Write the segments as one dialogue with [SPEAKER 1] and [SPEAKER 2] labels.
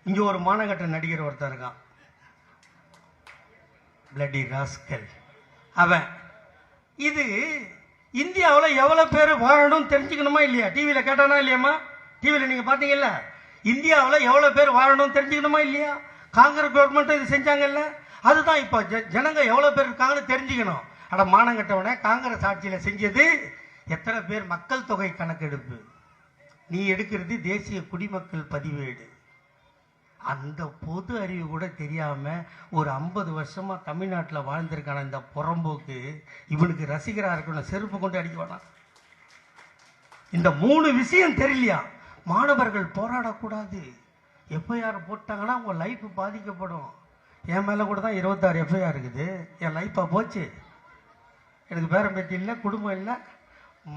[SPEAKER 1] இங்க ஒரு மானகட்ட நடிகர் ஒருத்தர் இருக்கான், பிளடி ராஸ்கல். அவன் இது இந்தியாவில் எவ்வளவு பேர் வாழணும் தெரிஞ்சுக்கணுமா இல்லையா? டிவியில கேட்டானா இல்லையாமா? டிவியில நீங்க பாத்தீங்கல்ல, இந்தியாவில் எவ்வளவு பேர் வாழணும் தெரிஞ்சுக்கணுமா இல்லையா? காங்கிரஸ் கவர்மெண்ட் இது செஞ்சாங்கல்ல, அதுதான் இப்ப ஜனங்க எவ்வளவு பேர் இருக்காங்கன்னு தெரிஞ்சுக்கணும். அட மானங்கட்டவன, காங்கிரஸ் ஆட்சியில செஞ்சது எத்தனை பேர் மக்கள் தொகை கணக்கெடுப்பு, நீ எடுக்கிறது தேசிய குடிமக்கள் பதிவேடு. அந்த பொது அறிவு கூட தெரியாம ஒரு 50 வருஷமா தமிழ்நாட்டில் வாழ்ந்திருக்கான இந்த புறம்போக்கு இவனுக்கு ரசிகரா இருக்கணும், செருப்பு கொண்டு அடிக்க வேணாம். இந்த 3 விஷயம் தெரியலையா? மாணவர்கள் போராடக்கூடாது, எஃப்ஐஆர் போட்டாங்கன்னா உங்க லைஃப் பாதிக்கப்படும். என் மேல கூட தான் 26 எஃப்ஐஆர் இருக்குது. என் லைஃபா போச்சு, எனக்கு பேரம் பேத்தி இல்லை, குடும்பம் இல்லை.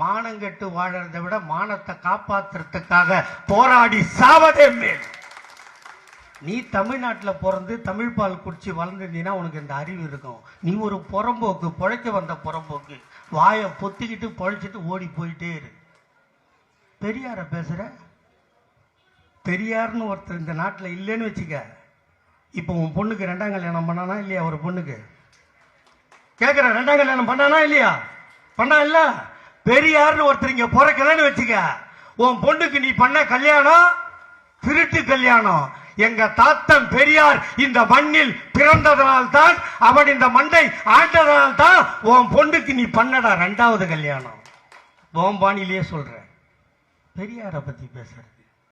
[SPEAKER 1] மானங்கெட்டு வாழறதை விட மானத்தை காப்பாற்றுறதுக்காக போராடி சாவதே மேல். நீ தமிழ்நாட்டில் பிறந்து தமிழ் பால் குடிச்சு வளர்ந்துருந்தீங்கன்னா உனக்கு இந்த அறிவு இருக்கும். நீ ஒரு புறம்போக்கு, பொழைக்க வந்த புறம்போக்கு, வாயை பொத்திக்கிட்டு பொழைச்சிட்டு ஓடி போயிட்டே இரு. பெரியார பேசுற, பெரியார்னு ஒருத்தர் இந்த நாட்டில் இல்லைன்னு வச்சுக்க. இப்போ உன் பொண்ணுக்கு 2ஆம் கல்யாணம் பண்ணானா இல்லையா? ஒரு பொண்ணுக்கு கேட்குற, 2ஆம் கல்யாணம் பண்ணானா இல்லையா? பண்ணா இல்ல. பெரியார்னு ஒருத்தர் இங்க பிறக்கலன்னு வச்சுக்க, உன் பொண்ணுக்கு நீ பண்ண கல்யாணம் திருட்டு கல்யாணம். எங்க தாத்தன் பெரியார் இந்த மண்ணில் பிறந்ததனால் தான், அவன் இந்த மண்ணை ஆண்டதனால் தான் உன் பொண்ணுக்கு நீ பண்ணடா 2வது கல்யாணம். பாணிலேயே சொல்ற, பெரியாரை பத்தி பேசுறது.